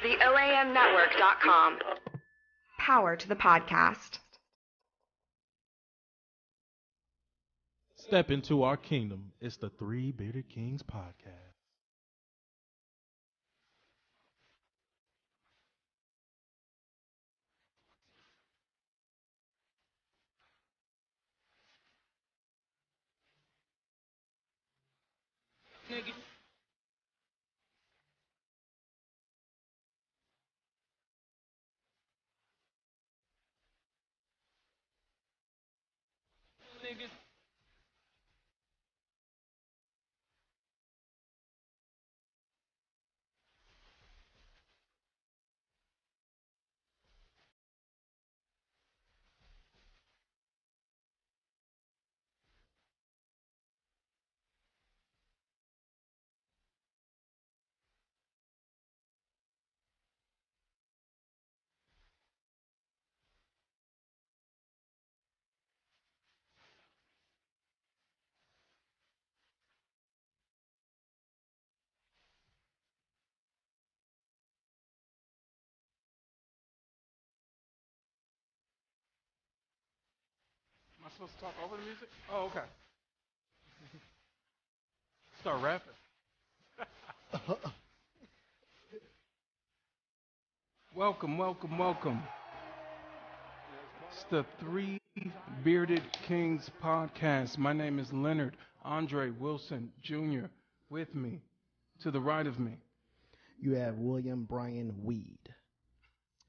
TheOAMNetwork.com. Power to the podcast. Step into our kingdom. It's the Three Bearded Kings podcast. Am I supposed to talk over the music? Oh, okay. Start rapping. Welcome, welcome, welcome. It's the Three Bearded Kings podcast. My name is Leonard Andre Wilson Jr. With me, to the right of me. You have William Bryan Weed.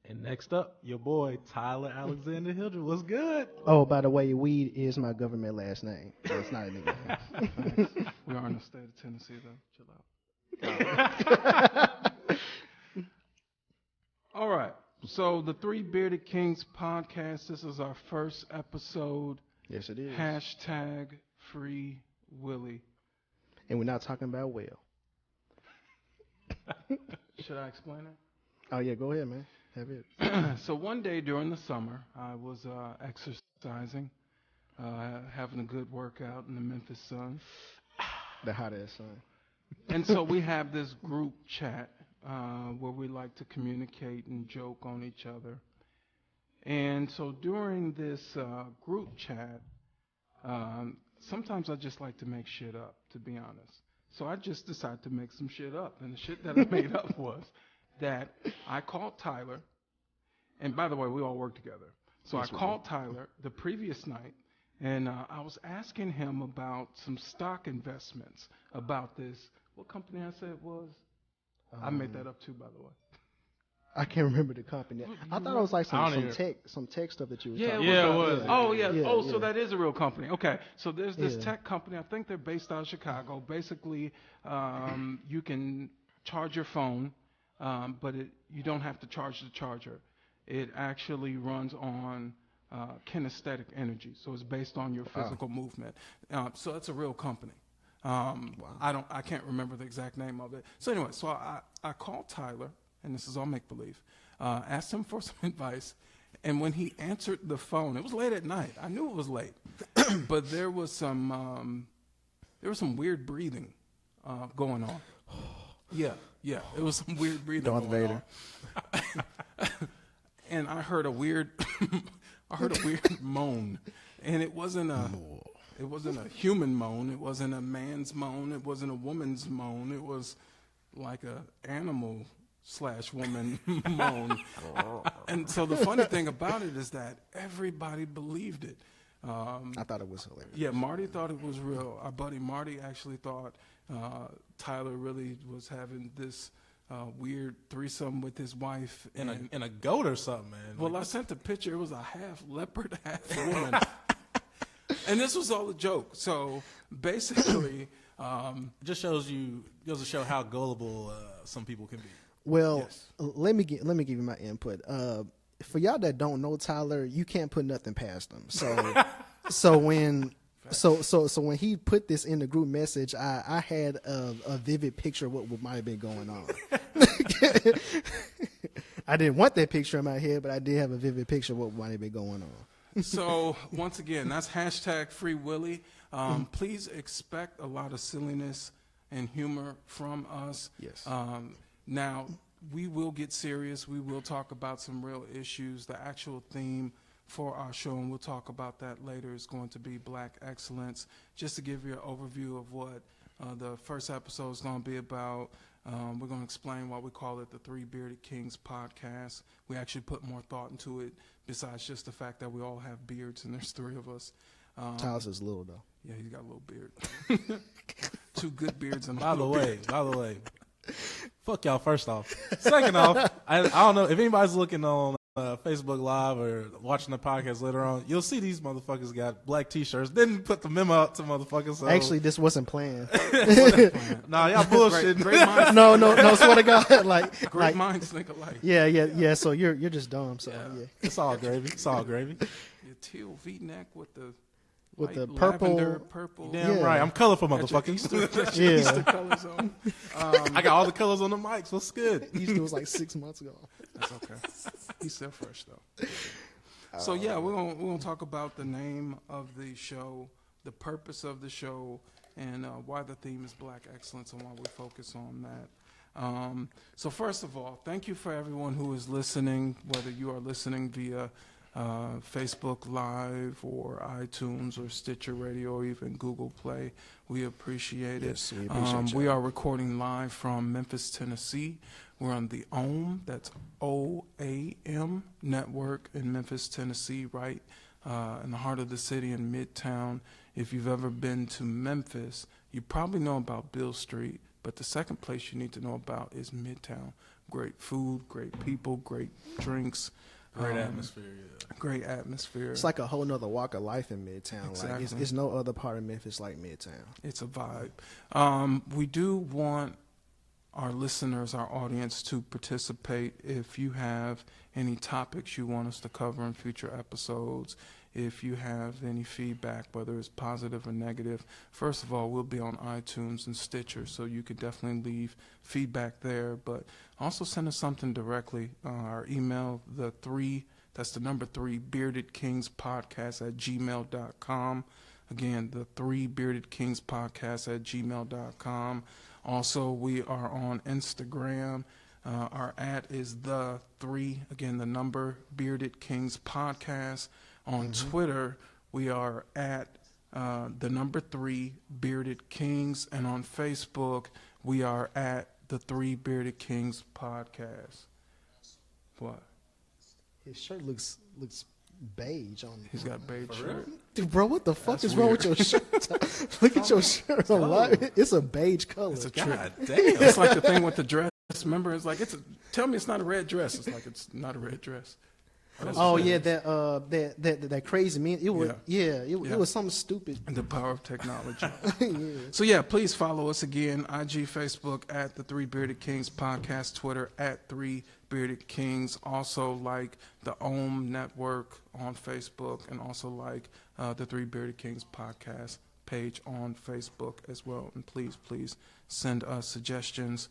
And next up, your boy Tyler Alexander Hildreth. What's good? Oh, by the way, Weed is my government last name. So it's not a nickname. We are in the state of Tennessee, though. Chill out. All right. So the Three Bearded Kings podcast. This is our first episode. Yes, it is. Hashtag Free Willie. And we're not talking about Will. Should I explain it? Oh, yeah, go ahead, man. Have it. So one day during the summer, I was exercising, having a good workout in the Memphis sun. The hot-ass sun. And so we have this group chat where we like to communicate and joke on each other. And so during this group chat, sometimes I just like to make shit up, to be honest. So I just decided to make some shit up. And the shit that I made up was that I called Tyler, and by the way, we all work together. So yes, I called Tyler the previous night, and I was asking him about some stock investments, about this. What company I said it was? I made that up too, by the way. I can't remember the company. I thought it was like some tech stuff that you were talking about. Yeah, it was. Oh, yeah. Yeah. So that is a real company. Okay. So there's this tech company. I think they're based out of Chicago. Basically, you can charge your phone, but you don't have to charge the charger. It actually runs on kinesthetic energy. So it's based on your physical movement. So it's a real company. Wow. I can't remember the exact name of it. So anyway, so I called Tyler, and this is all make-believe, asked him for some advice, and when he answered the phone, it was late at night. I knew it was late, but there was some weird breathing going on. Yeah, it was some weird breathing Darth going Vader. on. And I heard a weird moan, and it wasn't a human moan. It wasn't a man's moan. It wasn't a woman's moan. It was like a animal/woman moan. And so the funny thing about it is that everybody believed it. I thought it was hilarious. Yeah, Marty thought it was real. Our buddy Marty actually thought Tyler really was having this weird threesome with his wife in a goat or something, man. Well, I sent a picture. It was a half leopard, half woman. And this was all a joke. So basically, it just goes to show how gullible some people can be. Well, yes. let me give you my input. For y'all that don't know Tyler, you can't put nothing past him. So when he put this in the group message, I had a vivid picture of what might have been going on. I didn't want that picture in my head, but I did have a vivid picture of what might have been going on. So once again, that's hashtag Free Willie. Please expect a lot of silliness and humor from us. Yes. Now, we will get serious. We will talk about some real issues. The actual theme for our show, and we'll talk about that later, is going to be Black Excellence. Just to give you an overview of what the first episode is going to be about, we're going to explain why we call it the Three Bearded Kings podcast. We actually put more thought into it besides just the fact that we all have beards, and there's three of us. Tyler's is little, though. Yeah, he's got a little beard. Two good beards and a little beard. By the way, fuck y'all first off. Second off, I don't know if anybody's looking on Facebook Live or watching the podcast later on, you'll see these motherfuckers got black T-shirts. Didn't put the memo out to motherfuckers. So. Actually, this wasn't planned. Nah, y'all bullshit. Great minds. No, swear to God, Great minds think alike. Yeah. So you're just dumb. So yeah. It's all gravy. It's all gravy. Your teal V-neck with the purple. Damn right. I'm colorful, motherfucker. Easter colors on. I got all the colors on the mics. What's good? Easter was like 6 months ago. That's okay. He's still fresh though. So yeah, we're gonna talk about the name of the show, the purpose of the show, and why the theme is Black Excellence and why we focus on that. So first of all, thank you for everyone who is listening, whether you are listening via Facebook Live or iTunes or Stitcher Radio or even Google Play. We appreciate it. Yes, we appreciate We are recording live from Memphis, Tennessee. We're on the OAM, that's OAM network in Memphis, Tennessee, right in the heart of the city in Midtown. If you've ever been to Memphis, you probably know about Beale Street, but the second place you need to know about is Midtown. Great food, great people, great drinks. Great atmosphere, yeah. Great atmosphere. It's like a whole nother walk of life in Midtown. Exactly. Like it's no other part of Memphis like Midtown. It's a vibe. We do want our listeners, our audience, to participate. If you have any topics you want us to cover in future episodes, if you have any feedback, whether it's positive or negative, first of all, we'll be on iTunes and Stitcher, so you could definitely leave feedback there. But also send us something directly. Our email, that's the number 3, beardedkingspodcast@gmail.com. Again, the 3 beardedkingspodcast@gmail.com. Also, we are on Instagram. Our @ is the 3, again, the number Bearded Kings Podcast. On Twitter, we are at the number 3 Bearded Kings, and on Facebook, we are at the 3 Bearded Kings Podcast. What? His shirt looks beige on him. He's got a beige shirt. Dude, bro, what the fuck That's is wrong with your shirt? Look at your shirt on live. It's a beige color. It's a God trick. damn. It's like the thing with the dress. Remember, it's like tell me it's not a red dress. It's like it's not a red dress. Oh yeah, that crazy man. It was it was something stupid. The power of technology. Yeah. So yeah, please follow us again. IG, Facebook at the 3 Bearded Kings Podcast. Twitter at 3 Bearded Kings. Also like the OAM network on Facebook, and also like the 3 Bearded Kings Podcast page on Facebook as well. And please send us suggestions.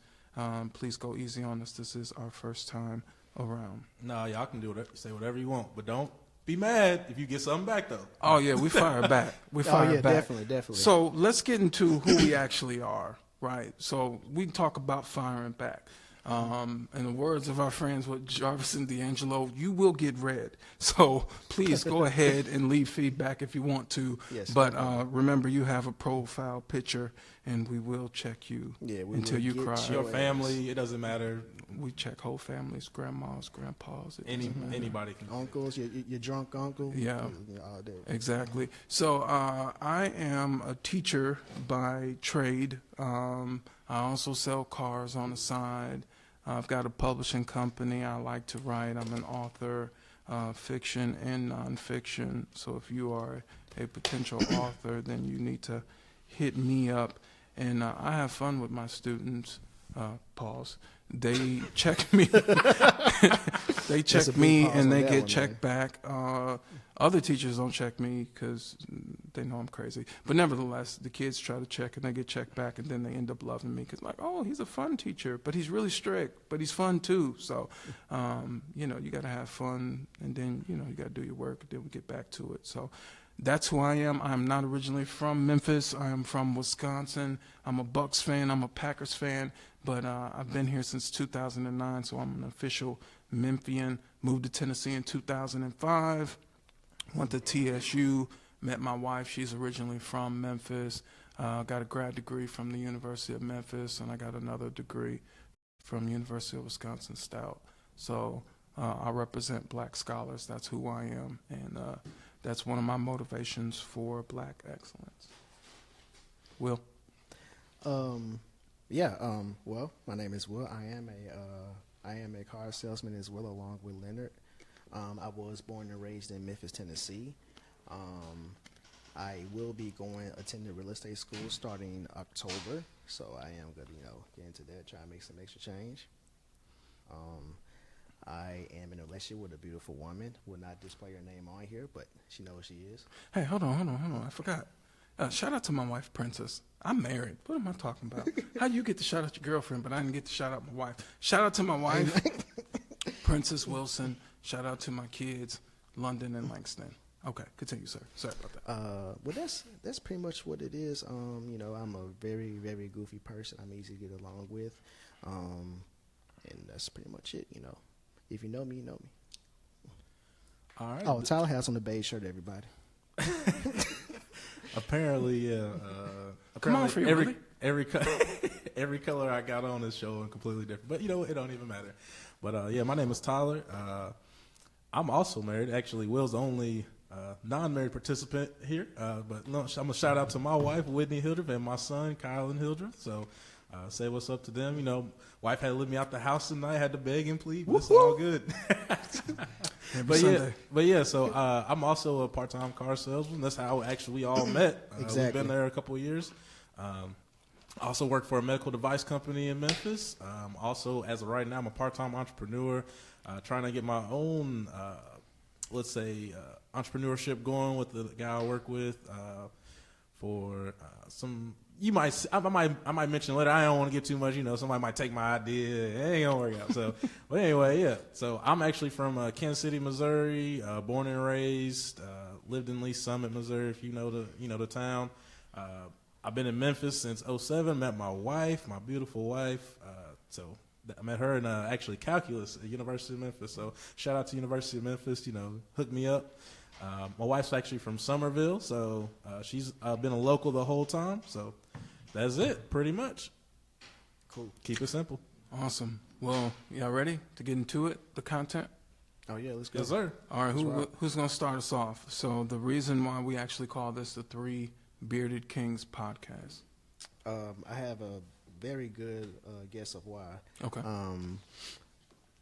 Please go easy on us. This is our first time around. Nah, y'all can say whatever you want, but don't be mad if you get something back though. Oh yeah, we fire back. We fire back. Definitely. So let's get into who we actually are, right? So we talk about firing back. In the words of our friends with Jarvis and D'Angelo, you will get read. So please go ahead and leave feedback if you want to. Yes, but remember, you have a profile picture, and we will check you until you cry. Your family, it doesn't matter. We check whole families, grandmas, grandpas. Anybody can. Uncles, your drunk uncle. Yeah. All day. Exactly. So I am a teacher by trade. I also sell cars on the side. I've got a publishing company. I like to write. I'm an author, fiction and nonfiction. So if you are a potential author, then you need to hit me up. And I have fun with my students. Pause. They check me. They check me and they get checked back. Other teachers don't check me because they know I'm crazy. But nevertheless, the kids try to check and they get checked back, and then they end up loving me because, like, oh, he's a fun teacher, but he's really strict, but he's fun too. So, you got to have fun, and then, you got to do your work, and then we get back to it. So that's who I am. I'm not originally from Memphis. I am from Wisconsin. I'm a Bucks fan. I'm a Packers fan. But I've been here since 2009, so I'm an official Memphian. Moved to Tennessee in 2005. Went to TSU. Met my wife. She's originally from Memphis. Got a grad degree from the University of Memphis, and I got another degree from University of Wisconsin Stout. So I represent black scholars. That's who I am, and that's one of my motivations for black excellence. Will? Well, my name is Will. I am a car salesman as well, along with Leonard. I was born and raised in Memphis, Tennessee. I will be attending real estate school starting October, so I am going to, get into that, try and make some extra change. I am in a relationship with a beautiful woman. Will not display her name on here, but she knows she is. Hey, hold on. I forgot. Shout out to my wife, Princess. I'm married. What am I talking about? How do you get to shout out your girlfriend, but I didn't get to shout out my wife? Shout out to my wife, Princess Wilson. Shout out to my kids, London and Langston. Okay, continue, sir. Sorry about that. Well, that's pretty much what it is. I'm a very, very goofy person. I'm easy to get along with, and that's pretty much it. If you know me, you know me. All right. Oh, Tyler has on the beige shirt, everybody. Apparently, yeah. Come on, for you, really? Every color I got on is showing completely different. But it don't even matter. But my name is Tyler. I'm also married. Actually, Will's the only non-married participant here. But no, I'm gonna shout out to my wife, Whitney Hildreth, and my son, Kylan Hildreth. So say what's up to them. Wife had to let me out the house tonight. Had to beg and plead, but it's all good. So I'm also a part-time car salesman. That's how actually we all met. Exactly. We've been there a couple of years. I also work for a medical device company in Memphis. Also, as of right now, I'm a part-time entrepreneur, trying to get my own, entrepreneurship going with the guy I work with for some. I might mention later. I don't want to get too much. Somebody might take my idea. It ain't gonna work out. So, but anyway, yeah. So I'm actually from Kansas City, Missouri. Born and raised. Lived in Lee Summit, Missouri. If you know the town. I've been in Memphis since '07. Met my wife, my beautiful wife. I met her in actually calculus at University of Memphis. So shout out to University of Memphis. Hooked me up. My wife's actually from Somerville, so she's been a local the whole time. So that's it, pretty much. Cool. Keep it simple. Awesome. Well, y'all ready to get into it, the content? Oh, yeah, let's go. Yes, sir. All right, who's going to start us off? So the reason why we actually call this the Three Bearded Kings podcast. I have a very good guess of why. Okay.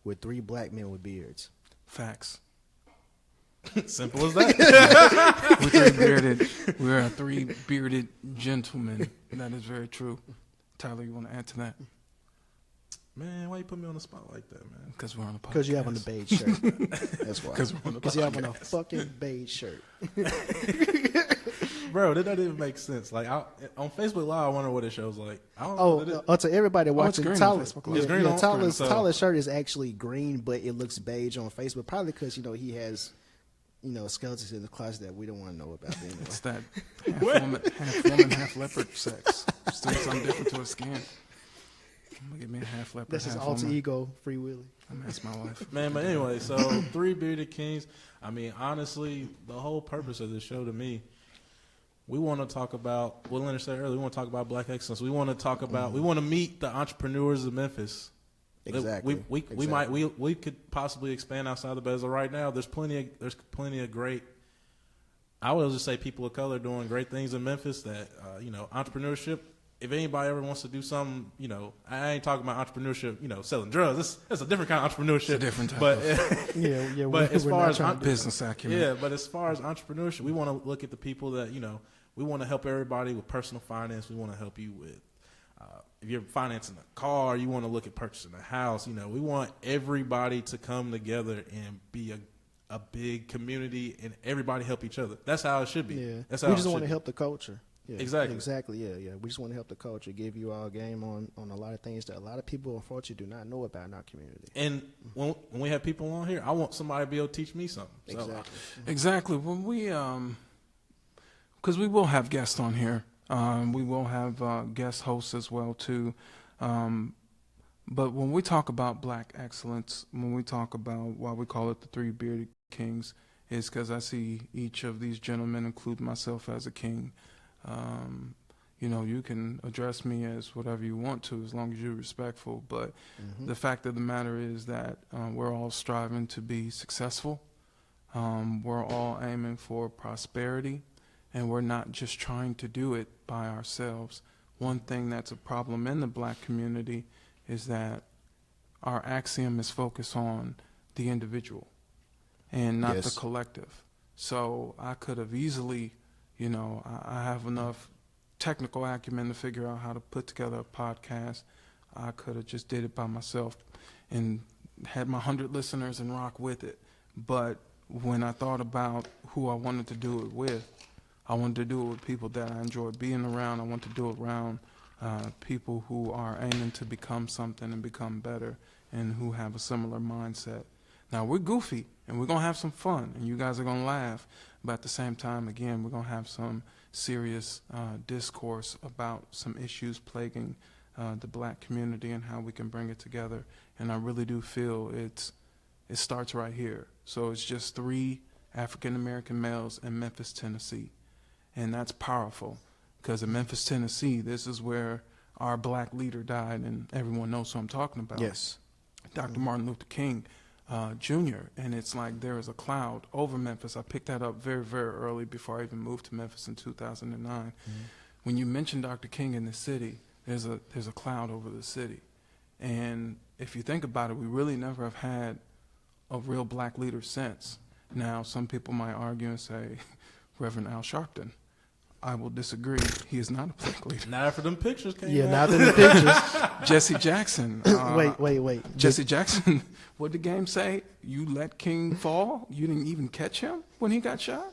We're three black men with beards. Facts. Simple as that. We are three bearded gentlemen. That is very true. Tyler, you want to add to that? Man, why you put me on the spot like that, man? Because we're on the podcast. Because you have on the beige shirt. That's why. Because you have on a fucking beige shirt. Bro, that doesn't even make sense. Like on Facebook Live, I wonder what it shows like. I don't know. To everybody watching, green on Tyler, Facebook Live. It's green on Tyler's, so. Tyler's shirt is actually green, but it looks beige on Facebook. Probably because he has skeletons in the closet that we don't want to know about. Anyway. It's that half woman, half leopard sex. Just doing something different to her skin. I'm gonna give me a half leopard. That's his half alter woman. ego, Free Willy. That's my wife. Man, but anyway, so Three Bearded Kings. I mean, honestly, the whole purpose of this show to me, we want to talk about what Leonard said earlier. We want to talk about black excellence. We want to talk about. We want to meet the entrepreneurs of Memphis. Exactly. We could possibly expand outside the bezel right now. There's plenty of great. I would just say people of color doing great things in Memphis. That entrepreneurship. If anybody ever wants to do something, I ain't talking about entrepreneurship. Selling drugs. That's a different kind of entrepreneurship. It's a different type. But yeah. But as far as business acumen. yeah. But as far as entrepreneurship, we want to look at the people that we want to help everybody with personal finance. We want to help you with. If you're financing a car, you want to look at purchasing a house. We want everybody to come together and be a big community and everybody help each other. That's how it should be. Yeah. That's how we it just should want to be. help the culture. Yeah. Exactly. Yeah. We just want to help the culture, give you all game on a lot of things that a lot of people, unfortunately, do not know about in our community. And when we have people on here, I want somebody to be able to teach me something. So, Exactly. Exactly. When we because we will have guests on here. We will have guest hosts as well too. But when we talk about black excellence, when we talk about why we call it the Three Bearded Kings, is because I see each of these gentlemen, include myself, as a king. You know, you can address me as whatever you want to, as long as you're respectful. But the fact of the matter is that we're all striving to be successful. We're all aiming for prosperity, and we're not just trying to do it by ourselves. One thing that's a problem in the black community is that our axiom is focused on the individual and not the collective. So I could have easily, you know, I have enough technical acumen to figure out how to put together a podcast. I could have just did it by myself and had my 100 listeners and rock with it. But when I thought about who I wanted to do it with, I wanted to do it with people that I enjoy being around. I want to do it around people who are aiming to become something and become better, and who have a similar mindset. Now, we're goofy, and we're going to have some fun, and you guys are going to laugh. But at the same time, again, we're going to have some serious discourse about some issues plaguing the black community and how we can bring it together. And I really do feel it starts right here. So it's just 3 African-American males in Memphis, Tennessee. And that's powerful, because in Memphis, Tennessee, this is where our black leader died, and everyone knows who I'm talking about. Yes. Dr. Martin Luther King Jr., and it's like there is a cloud over Memphis. I picked that up very, very early before I even moved to Memphis in 2009. When you mention Dr. King in the city, there's a cloud over the city. And if you think about it, we really never have had a real black leader since. Now, some people might argue and say, Reverend Al Sharpton. I will disagree. He is not a black leader. Not after them pictures came out. Yeah, not in the pictures. Jesse Jackson. Wait. Jesse Jackson, what did the game say? You let King fall? You didn't even catch him when he got shot?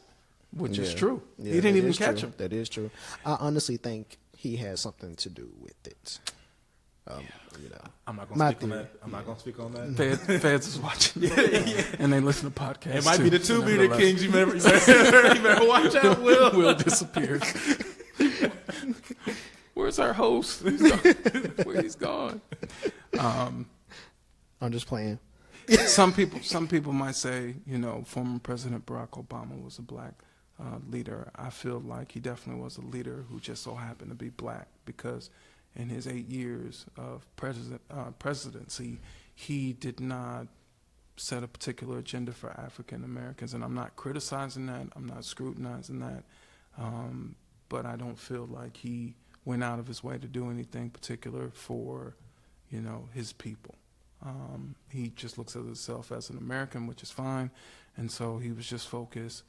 Which is true. Yeah, he didn't that even is catch true. him. That is true. I honestly think he has something to do with it. You know, I'm not going to speak on that. I'm not going to speak on that. Feds is watching. And they listen to podcasts. It might too, be the Two Bearded nevertheless. Kings. You better watch out, Will. Will disappears. Where's our host? He's gone. Where he's gone. I'm just playing. Some people might say, you know, former President Barack Obama was a black leader. I feel like he definitely was a leader who just so happened to be black, because in his 8 years of presidency, he did not set a particular agenda for African Americans. And I'm not criticizing that. I'm not scrutinizing that. But I don't feel like he went out of his way to do anything particular for, you know, his people. He just looks at himself as an American, which is fine. And so he was just focused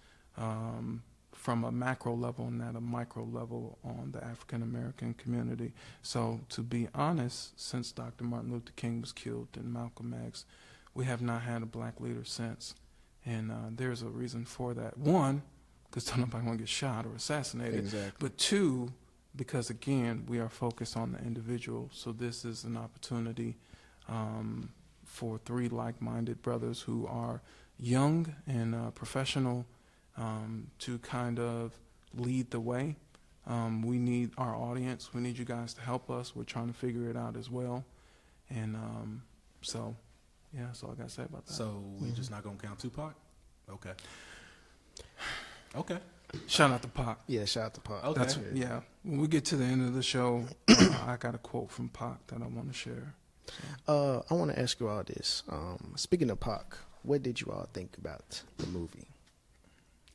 from a macro level and at a micro level on the African American community. So to be honest, since Dr. Martin Luther King was killed and Malcolm X, we have not had a black leader since. And there's a reason for that. One, because nobody want to get shot or assassinated. Exactly. But two, because again, we are focused on the individual. So this is an opportunity for 3 like-minded brothers who are young and professional to kind of lead the way. We need our audience. We need you guys to help us. We're trying to figure it out as well. And so, yeah, that's all I got to say about that. So we just not going to count Tupac? Okay. Okay. Shout out to Pac. Yeah, shout out to Pac. Okay. That's, yeah. When we get to the end of the show, I got a quote from Pac that I want to share. I want to ask you all this. Speaking of Pac, what did you all think about the movie?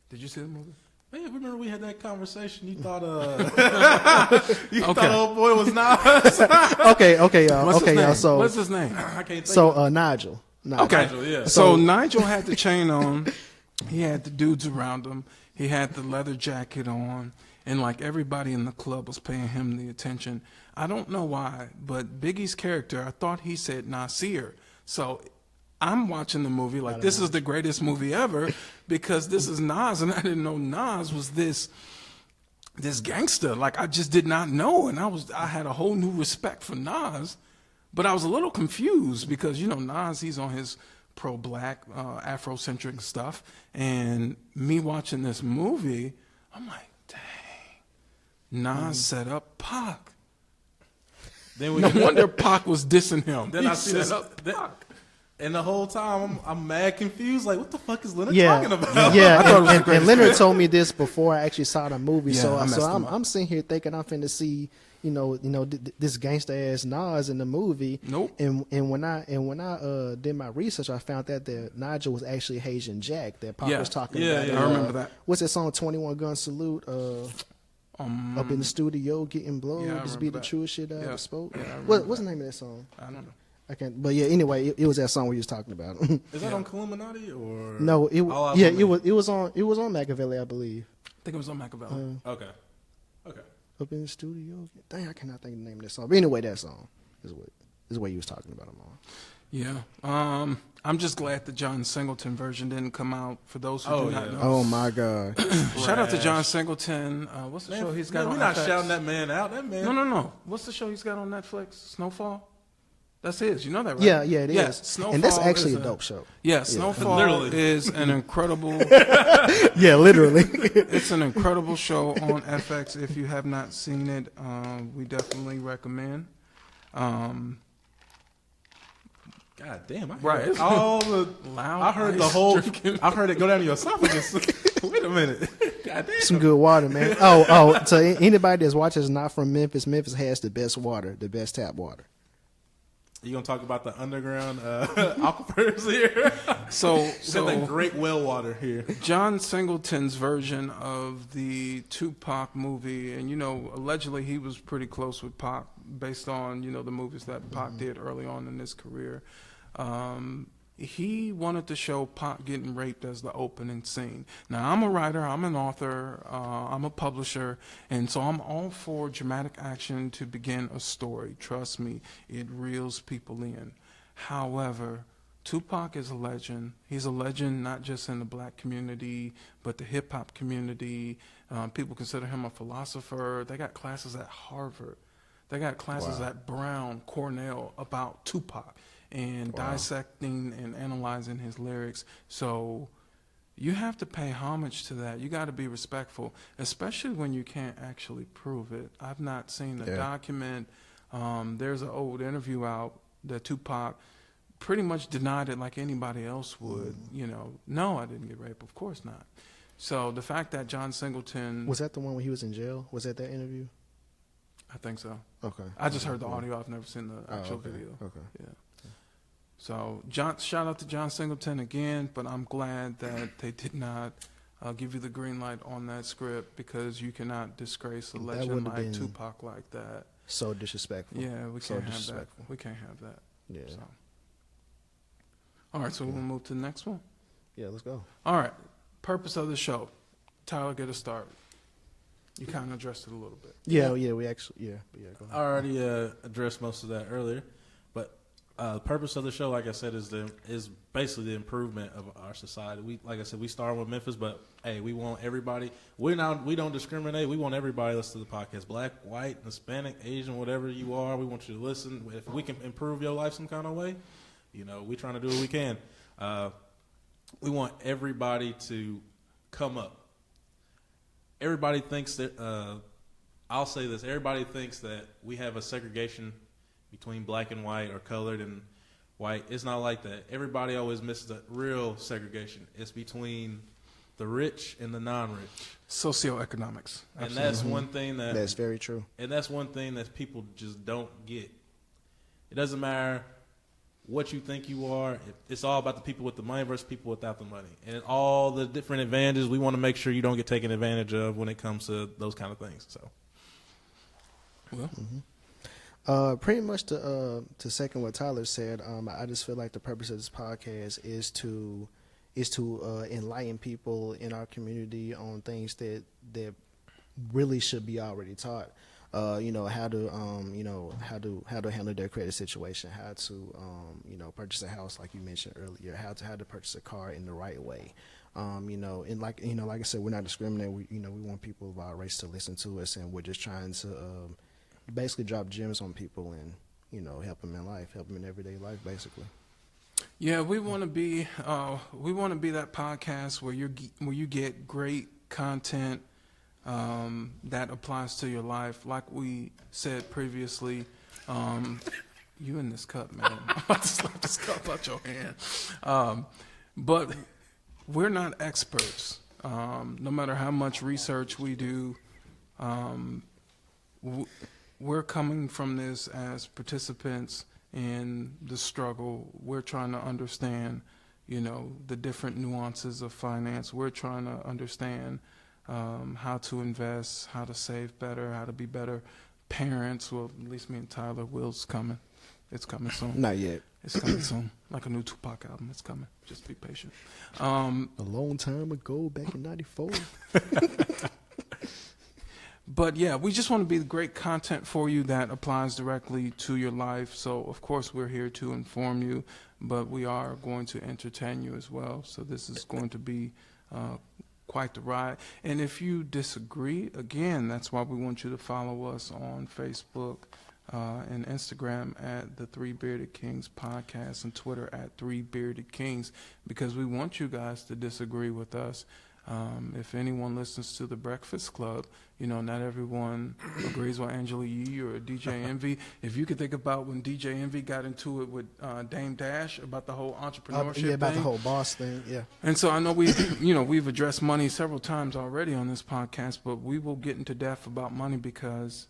Did you see the movie? Man, remember we had that conversation? You thought Okay. thought old boy was Nas? Okay, y'all. What's his name? Y'all. So, What's his name? I can't think so Nigel. Okay. Nigel, yeah. So Nigel had the chain on. He had the dudes around him. He had the leather jacket on. And like everybody in the club was paying him the attention. I don't know why, but Biggie's character, I thought he said Nasir. So I'm watching the movie like this is the greatest movie ever, because this is Nas, and I didn't know Nas was this gangster. Like I just did not know, and I had a whole new respect for Nas, but I was a little confused because, you know, Nas, he's on his pro-black, Afrocentric stuff, and me watching this movie, I'm like, dang. Nas set up Pac. Then we No wonder Pac was dissing him. Then He I see set this, up Pac. and the whole time I'm mad confused. Like, what the fuck is Leonard Yeah, talking about? yeah. I thought it was the And greatest Leonard told me this before I actually saw the movie. Yeah, so I messed him up. I'm sitting here thinking I'm finna see, this gangsta ass Nas in the movie. Nope. And when I did my research, I found that Nigel was actually Haitian Jack that Pop Yeah. was talking Yeah, about. yeah. I remember that. What's that song? 21 Gun Salute. Up in the studio getting blown, Yeah, I just be remember the that. truest shit I Yeah. ever spoke. Yeah, I remember What's the that. name of that song? I don't know. I can't. But yeah, anyway, it was that song we was talking about. Is that on Illuminati or No, All Eyes yeah, on Me? it was on Machiavelli, I believe. I think it was on Machiavelli. Okay. Up in the studio. Dang, I cannot think of the name of that song. But anyway, that song is what he was talking about him on. Yeah. I'm just glad the John Singleton version didn't come out. For those who do not yeah. know. Oh my God. Shout out to Trash. John Singleton. What's the show he's got on We're not FX? shouting that man out. That man. No. What's the show he's got on Netflix? Snowfall? That's his. You know that, right? Yeah, it is. Snowfall And that's actually is a dope show. Yeah, Snowfall Literally. is an incredible. Yeah, literally. It's an incredible show on FX. If you have not seen it, we definitely recommend. God damn. I heard Right. all the. Loud. I heard the ice whole. drinking. I heard it go down to your esophagus. Wait a minute. God damn. Some good water, man. Oh, so anybody that's watching is not from Memphis. Memphis has the best water, the best tap water. You gonna talk about the underground aquifers here? So that great well water here. John Singleton's version of the Tupac movie, and allegedly he was pretty close with Pac based on the movies that Pac did early on in his career. He wanted to show Pac getting raped as the opening scene. Now, I'm a writer, I'm an author, I'm a publisher, and so I'm all for dramatic action to begin a story. Trust me, it reels people in. However, Tupac is a legend. He's a legend not just in the black community, but the hip-hop community. People consider him a philosopher. They got classes at Harvard. They got classes at Brown, Cornell about Tupac and dissecting and analyzing his lyrics. So you have to pay homage to that. You got to be respectful, especially when you can't actually prove it. I've not seen the document. There's an old interview out that Tupac pretty much denied it like anybody else would. No, I didn't get raped. Of course not. So the fact that John Singleton... Was that the one when he was in jail? Was that interview? I think so. Okay. I just heard the audio. I've never seen the actual video. Okay. Yeah. So, shout out to John Singleton again, but I'm glad that they did not give you the green light on that script because you cannot disgrace a legend would've like been Tupac like that. So disrespectful. Yeah, we So can't have that. disrespectful. We can't have that. Yeah. So. All right, so we'll move to the next one. Yeah, let's go. All right, purpose of the show. Tyler, get us started. You kind of addressed it a little bit. Yeah, we actually, go I ahead. already addressed most of that earlier, but the purpose of the show, like I said, is basically the improvement of our society. Like I said, we started with Memphis, but hey, we want everybody. We don't discriminate. We want everybody to listen to the podcast. Black, white, Hispanic, Asian, whatever you are, we want you to listen. If we can improve your life some kind of way, we trying to do what we can. We want everybody to come up. Everybody thinks that, I'll say this, everybody thinks that we have a segregation between black and white or colored and white. It's not like that. Everybody always misses the real segregation. It's between the rich and the non-rich. Socioeconomics. And that's one thing That's very true. and that's one thing that people just don't get. It doesn't matter what you think you are. It's all about the people with the money versus people without the money. And all the different advantages, we want to make sure you don't get taken advantage of when it comes to those kind of things. So, Well, Pretty much to second what Tyler said, I just feel like the purpose of this podcast is to enlighten people in our community on things that really should be already taught. How to handle their credit situation, how to purchase a house like you mentioned earlier, how to purchase a car in the right way. And like I said, we're not discriminating. We want people of our race to listen to us, and we're just trying to basically drop gems on people and help them in life, help them in everyday life, basically. yeah, we want to be that podcast where you get great content that applies to your life. Like we said previously, you in this cup, man. I'm about to slap this cup out your hand. But we're not experts. No matter how much research we do, we're coming from this as participants in the struggle. We're trying to understand, the different nuances of finance. We're trying to understand how to invest, how to save better, how to be better parents. Well, at least me and Tyler. Will's coming. It's coming soon. Not yet. It's coming soon. Like a new Tupac album. It's coming. Just be patient. A long time ago, back in '94. But yeah, we just want to be great content for you that applies directly to your life. So of course we're here to inform you, but we are going to entertain you as well. So this is going to be quite the ride. And if you disagree, again, that's why we want you to follow us on Facebook and Instagram at the Three Bearded Kings Podcast and Twitter at Three Bearded Kings, because we want you guys to disagree with us. If anyone listens to the Breakfast Club, not everyone agrees with Angela Yee or DJ Envy. If you could think about when DJ Envy got into it with Dame Dash about the whole entrepreneurship thing. About the whole boss thing, yeah. And so I know we've addressed money several times already on this podcast, but we will get into depth about money because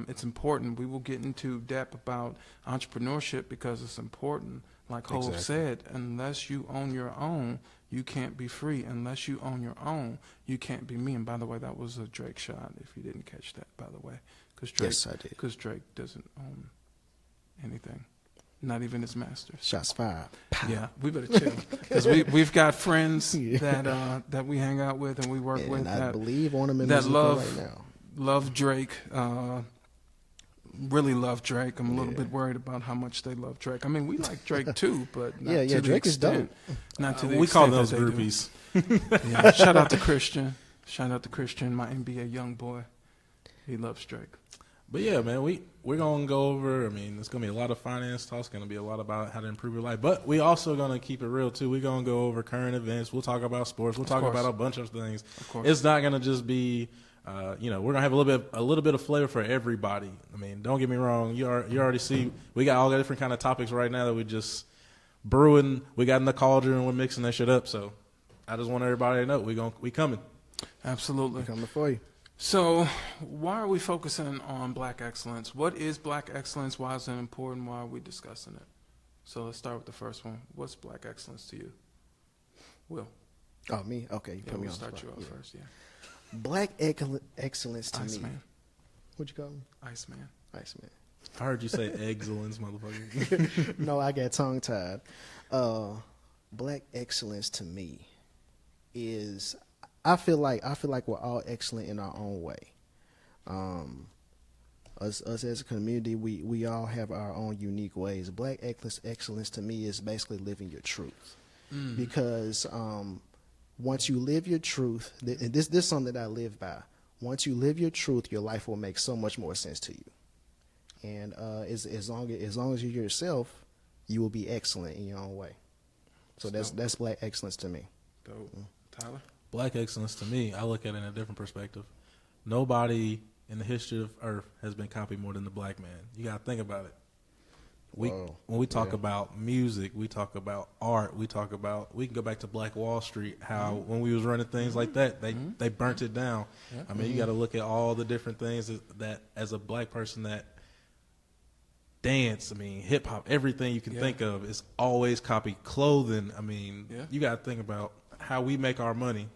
it's important. We will get into depth about entrepreneurship because it's important. Like Hov said, unless you own your own, you can't be free. Unless you own your own, you can't be me. And by the way, that was a Drake shot, if you didn't catch that, by the way. Yes, I did. Because Drake doesn't own anything, not even his masters. Shots fired. Yeah, we better chill. Because we've got friends that we hang out with and we work with I that believe on them in that right now. Love Drake. Really love Drake. I'm a little bit worried about how much they love Drake. I mean, we like Drake too, but not to the Drake extent, is dope. Not to the we extent call those that they do. groupies. Yeah, shout out to Christian. Shout out to Christian, my NBA young boy. He loves Drake. But yeah, man, we're gonna go over. I mean, it's gonna be a lot of finance talk. It's gonna be a lot about how to improve your life. But we also gonna keep it real too. We're gonna go over current events. We'll talk about sports. We'll talk about a bunch of things. Of course. It's not gonna just be. We're gonna have a little bit of flavor for everybody. I mean, don't get me wrong. You already see we got all the different kind of topics right now that we just brewing. We got in the cauldron and we're mixing that shit up. So I just want everybody to know we coming. Absolutely. We're coming for you. So why are we focusing on Black excellence? What is Black excellence? Why is it important? Why are we discussing it? So let's start with the first one. What's Black excellence to you? Will. Oh, me? Okay, you put me we'll on the start spot. you off first, yeah. Black excellence to me. Iceman. What'd you call me? Iceman. Iceman. I heard you say excellence, motherfucker. No, I got tongue tied. Black excellence to me is I feel like we're all excellent in our own way. Us as a community, we all have our own unique ways. Black excellence to me is basically living your truth, because once you live your truth, and this is something that I live by. Once you live your truth, your life will make so much more sense to you. And as long as you're yourself, you will be excellent in your own way. So that's Black excellence to me. Dope. Tyler? Black excellence to me, I look at it in a different perspective. Nobody in the history of Earth has been copied more than the black man. You got to think about it. When we talk about music, we talk about art, we can go back to Black Wall Street, how when we was running things like that, they burnt it down. Yeah. I mean, you got to look at all the different things that as a black person that dance, I mean, hip hop, everything you can think of is always copied. Clothing, I mean, you got to think about how we make our money.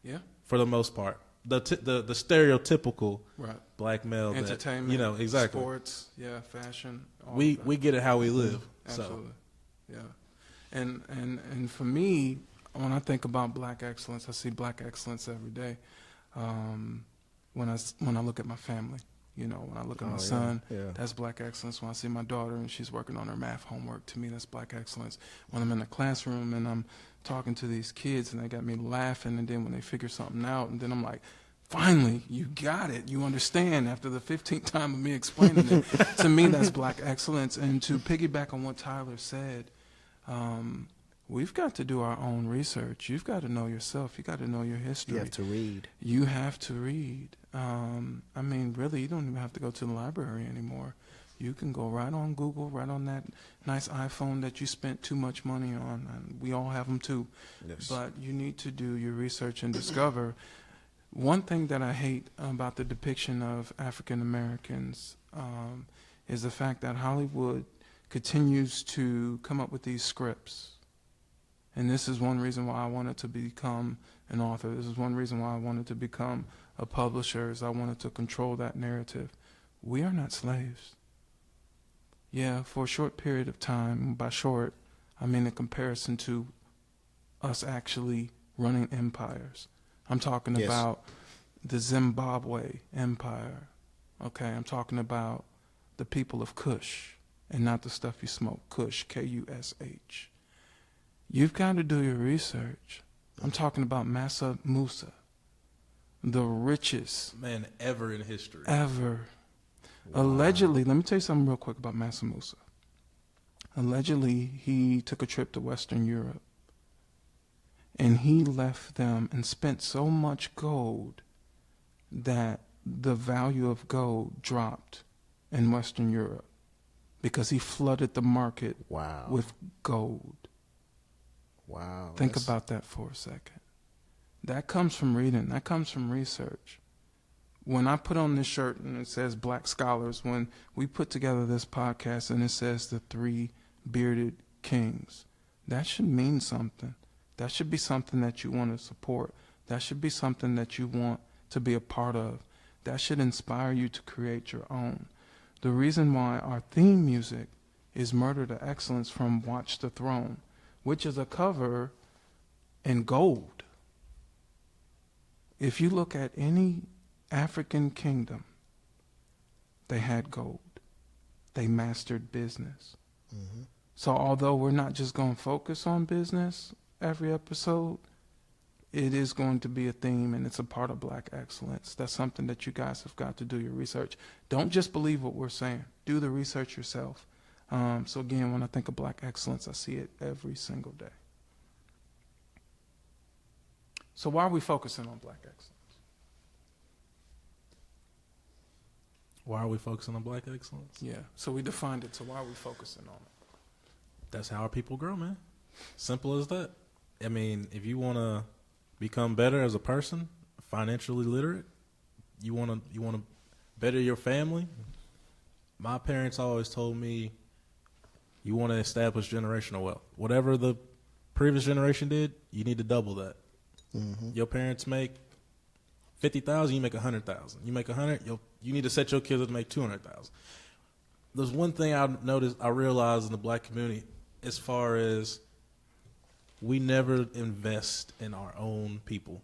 Yeah. For the most part. The stereotypical black male, entertainment, exactly, sports, fashion. We get it how we live. Absolutely, and for me, when I think about Black excellence, I see Black excellence every day. When I look at my family, when I look at my son, that's Black excellence. When I see my daughter and she's working on her math homework, to me that's Black excellence. When I'm in the classroom and I'm talking to these kids and they got me laughing, and then when they figure something out, and then I'm like, finally, you got it. You understand after the 15th time of me explaining it. To me, that's Black excellence. And to piggyback on what Tyler said, we've got to do our own research. You've got to know yourself. You got to know your history. You have to read. You have to read. I mean, really, you don't even have to go to the library anymore. You can go right on Google, right on that nice iPhone that you spent too much money on. And we all have them too. Yes. But you need to do your research and discover. One thing that I hate about the depiction of African Americans is the fact that Hollywood continues to come up with these scripts. And this is one reason why I wanted to become an author. This is one reason why I wanted to become a publisher, is I wanted to control that narrative. We are not slaves. Yeah, for a short period of time, by short, I mean in comparison to us actually running empires. I'm talking Yes. about the Zimbabwe empire. Okay, I'm talking about the people of Kush, and not the stuff you smoke. Kush, Kush. You've got to do your research. I'm talking about Mansa Musa, the richest man ever in history. ever. Allegedly, let me tell you something real quick about Mansa Musa. Allegedly, he took a trip to Western Europe, and he left them and spent so much gold that the value of gold dropped in Western Europe because he flooded the market Wow. with gold. Wow. Think about that for a second. That comes from reading. That comes from research. When I put on this shirt and it says Black Scholars, when we put together this podcast and it says the three bearded kings, that should mean something. That should be something that you want to support. That should be something that you want to be a part of. That should inspire you to create your own. The reason why our theme music is Murder to Excellence from Watch the Throne, which is a cover in gold. If you look at any African kingdom, they had gold. They mastered business. Mm-hmm. So although we're not just going to focus on business every episode, it is going to be a theme, and it's a part of Black excellence. That's something that you guys have got to do your research. Don't just believe what we're saying. Do the research yourself. So again, when I think of Black excellence, I see it every single day. So why are we focusing on Black excellence? Why are we focusing on Black excellence? Yeah, so we defined it. So why are we focusing on it? That's how our people grow, man. Simple as that. I mean, if you want to become better as a person, financially literate, you want to better your family. My parents always told me, you want to establish generational wealth. Whatever the previous generation did, you need to double that. Mm-hmm. Your parents make 50,000, you make 100,000. You make 100, you need to set your kids up to make 200,000. There's one thing I realized in the Black community, as far as we never invest in our own people.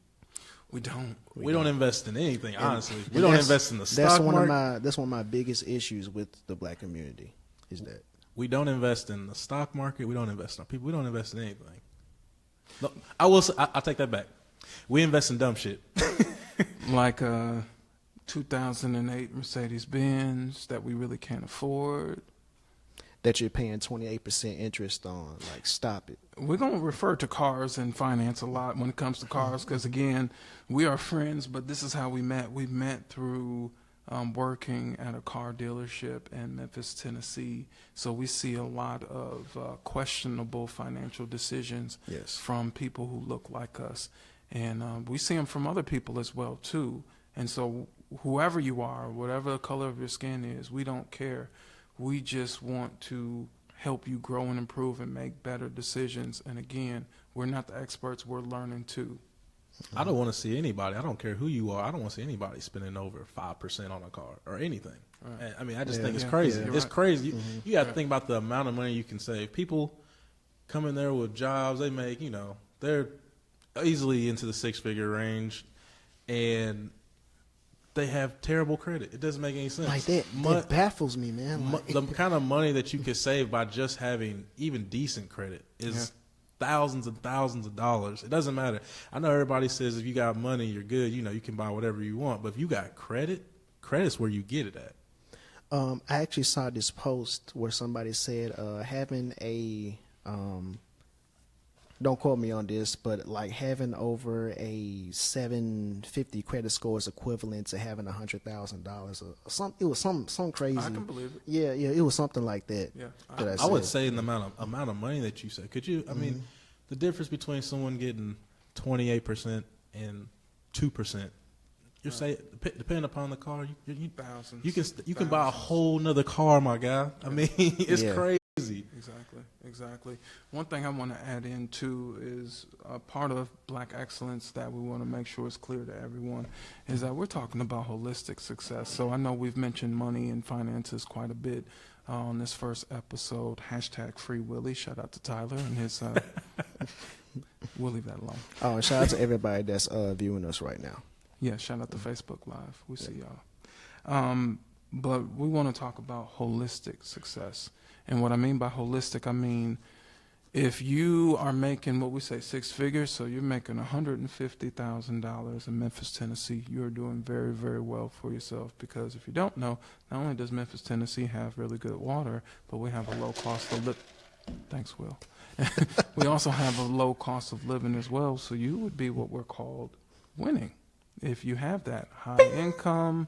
We don't. We don't invest in anything, honestly. And We don't that's- invest in the That's stock one market. that's one of my biggest issues with the Black community. Is that We don't invest in the stock market. We don't invest in our people. We don't invest in anything. No, I'll take that back. We invest in dumb shit. Like a 2008 Mercedes-Benz that we really can't afford. that you're paying 28% interest on? Like, stop it. We're going to refer to cars and finance a lot when it comes to cars because, again, we are friends, but this is how we met. We met through working at a car dealership in Memphis, Tennessee. So we see a lot of questionable financial decisions Yes. from people who look like us. And we see them from other people as well, too. And so whoever you are, whatever the color of your skin is, we don't care. We just want to help you grow and improve and make better decisions. And again, we're not the experts. We're learning too. I don't want to see anybody. I don't care who you are. I don't want to see anybody spending over 5% on a car or anything. Right. I mean, I just Yeah, think it's yeah, crazy. yeah. It's Right. crazy. You got to Right. think about the amount of money you can save. People come in there with jobs they make, they're easily into the six-figure range, and they have terrible credit. It doesn't make any sense. Like, that baffles me, man. Like, The kind of money that you could save by just having even decent credit is thousands and thousands of dollars. It doesn't matter. I know everybody says if you got money, you're good. You can buy whatever you want. But if you got credit's where you get it at. I actually saw this post where somebody said having a don't quote me on this, but like having over a 750 credit score is equivalent to having $100,000 or some. It was some crazy. I can believe it. Yeah, it was something like that. Yeah, that I would said. say the amount of money that you said. Could you? I mean, the difference between someone getting 28% and 2%. You say depending upon the car, thousands. You can buy a whole nother car, my guy. I mean, it's Yeah. crazy. Exactly. One thing I want to add in too is a part of Black Excellence that we want to make sure is clear to everyone is that we're talking about holistic success. So I know we've mentioned money and finances quite a bit on this first episode. #Free Willie. Shout out to Tyler and his. We'll leave that alone. Oh, and shout out to everybody that's viewing us right now. Yeah, shout out to Facebook Live. We see y'all. But we want to talk about holistic success. And what I mean by holistic, I mean if you are making what we say 6 figures, so you're making $150,000 in Memphis, Tennessee, you're doing very, very well for yourself. Because if you don't know, not only does Memphis, Tennessee have really good water, but we have a low cost of living. Thanks, Will. We also have a low cost of living as well, so you would be what we're called winning. If you have that high income,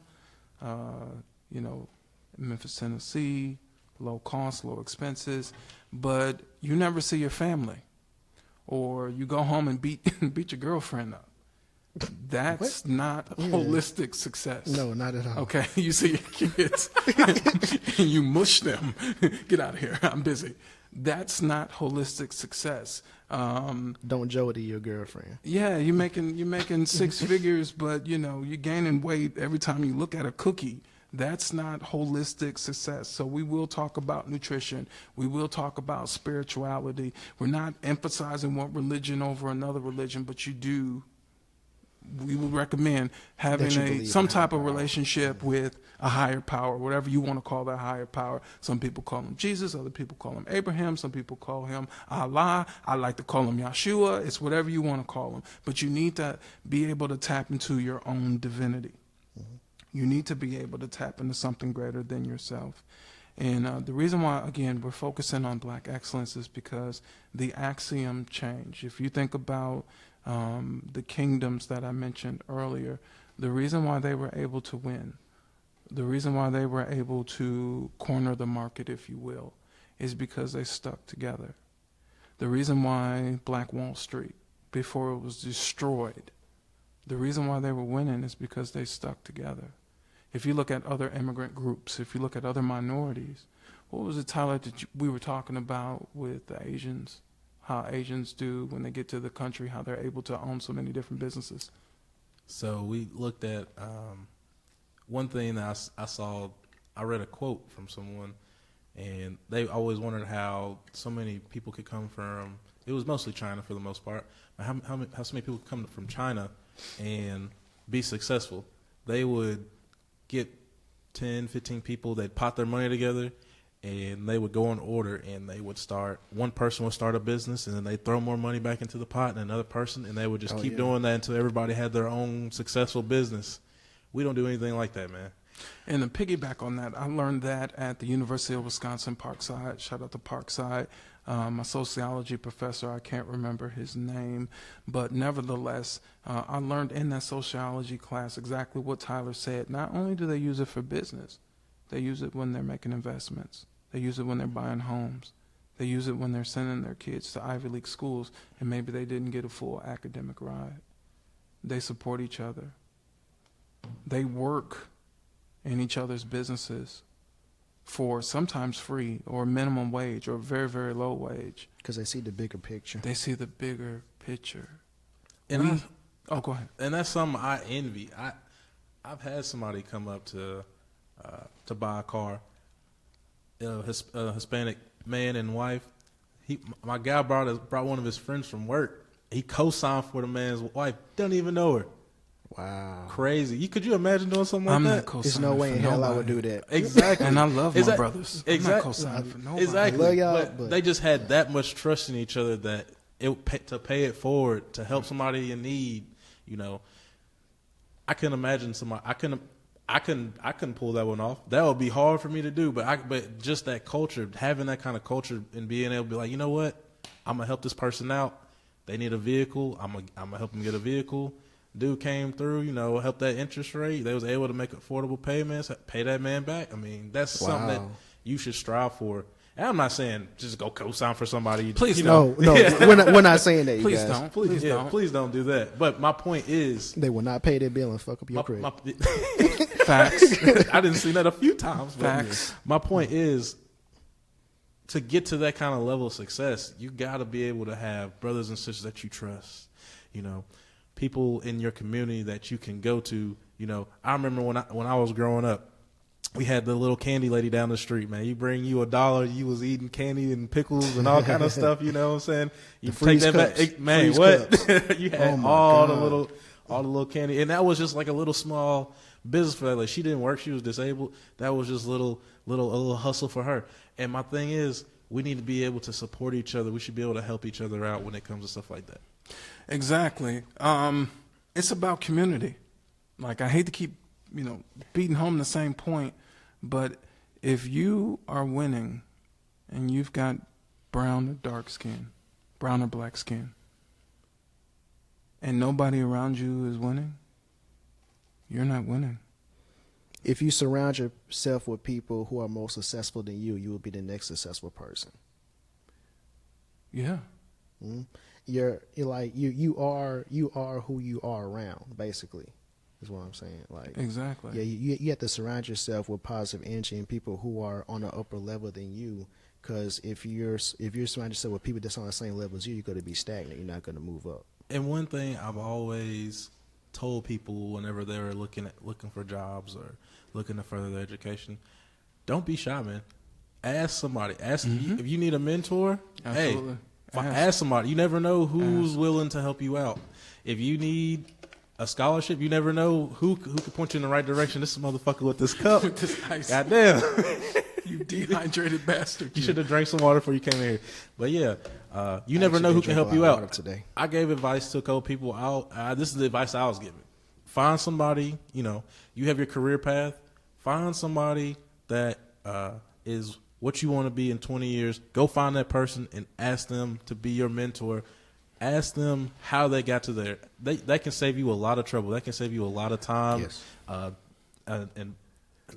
Memphis, Tennessee, low cost, low expenses, but you never see your family, or you go home and beat your girlfriend up. That's not holistic success. No, not at all. Okay, you see your kids, and you mush them. Get out of here. I'm busy. That's not holistic success. Don't Jody your girlfriend. Yeah, you're making 6 figures, but you're gaining weight every time you look at a cookie. That's not holistic success. So we will talk about nutrition. We will talk about spirituality. We're not emphasizing one religion over another religion, but we would recommend having some type of relationship with a higher power, whatever you want to call that higher power. Some people call him Jesus, other people call him Abraham, some people call him Allah. I like to call him Yeshua. It's whatever you want to call him. But you need to be able to tap into your own divinity. You need to be able to tap into something greater than yourself. And the reason why, again, we're focusing on Black excellence is because the axiom change. If you think about the kingdoms that I mentioned earlier, the reason why they were able to win, the reason why they were able to corner the market, if you will, is because they stuck together. The reason why Black Wall Street, before it was destroyed, the reason why they were winning is because they stuck together. If you look at other immigrant groups, if you look at other minorities, what was it, Tyler, that we were talking about with the Asians? How Asians do when they get to the country, how they're able to own so many different businesses. So we looked at one thing that I read a quote from someone, and they always wondered how so many people could come from, it was mostly China for the most part, but how so many people could come from China and be successful. They would get 10, 15 people, they'd pot their money together, and they would go in order, and they would one person would start a business, and then they'd throw more money back into the pot, and another person, and they would just keep doing that until everybody had their own successful business. We don't do anything like that, man. And to piggyback on that, I learned that at the University of Wisconsin, Parkside. Shout out to Parkside. My sociology professor, I can't remember his name, but nevertheless, I learned in that sociology class exactly what Tyler said. Not only do they use it for business, they use it when they're making investments. They use it when they're buying homes. They use it when they're sending their kids to Ivy League schools, and maybe they didn't get a full academic ride. They support each other. They work in each other's businesses for sometimes free or minimum wage or very, very low wage. Because they see the bigger picture. They see the bigger picture. And go ahead. And that's something I envy. I've had somebody come up to buy a car, a Hispanic man and wife. My guy brought one of his friends from work. He co-signed for the man's wife. Doesn't even know her. Wow. Crazy. Could you imagine doing something like that? There's no way in hell I would do that. Exactly. And I love my brothers. Exactly. I'm not co-signing for nobody. Exactly. I love y'all, but they just had that much trust in each other that to pay it forward, to help somebody in need, I can imagine somebody. I couldn't pull that one off. That would be hard for me to do. But just that culture, having that kind of culture, and being able to be like, you know what, I'm gonna help this person out, They need a vehicle. I'm gonna help them get a vehicle. Dude came through, helped that interest rate. They was able to make affordable payments, pay that man back. I mean, that's something that you should strive for. And I'm not saying just go co-sign for somebody. Please no, we're not saying that. Please guys. don't. Please don't. Please don't do that. But my point is, they will not pay their bill and fuck up your credit. Facts. I didn't see that a few times. Facts. My point is, to get to that kind of level of success, you got to be able to have brothers and sisters that you trust. People in your community that you can go to. I remember when I was growing up, we had the little candy lady down the street, man. You bring you $1, you was eating candy and pickles and all kind of stuff, you know what I'm saying? You take that back, man, what? You had all the little candy. And that was just like a little small business for that. Like, she didn't work, she was disabled. That was just a little hustle for her. And my thing is, we need to be able to support each other. We should be able to help each other out when it comes to stuff like that. Exactly. It's about community. Like, I hate to keep, beating home the same point, but if you are winning and you've got brown or dark skin, brown or black skin, and nobody around you is winning, you're not winning. If you surround yourself with people who are more successful than you, you will be the next successful person. Yeah. Mm-hmm. You're like you are who you are around, basically, is what I'm saying. Like, exactly. Yeah, you have to surround yourself with positive energy and people who are on an upper level than you. Because if you're surrounding yourself with people that's on the same level as you, you're going to be stagnant. You're not going to move up. And one thing I've always told people whenever they're looking for jobs or looking to further their education, don't be shy, man. Ask somebody. If you need a mentor. Absolutely. Hey. Ask somebody. You never know who's willing to help you out. If you need a scholarship, you never know who can point you in the right direction. This motherfucker with this cup. With this ice. Goddamn. You dehydrated bastard. You should have drank some water before you came here. But yeah, you never know who can help you out. Today. I gave advice to a couple people out. This is the advice I was giving. Find somebody, you have your career path. Find somebody that is what you want to be in 20 years. Go find that person and ask them to be your mentor. Ask them how they got to there. That can save you a lot of trouble. That can save you a lot of time. Yes. And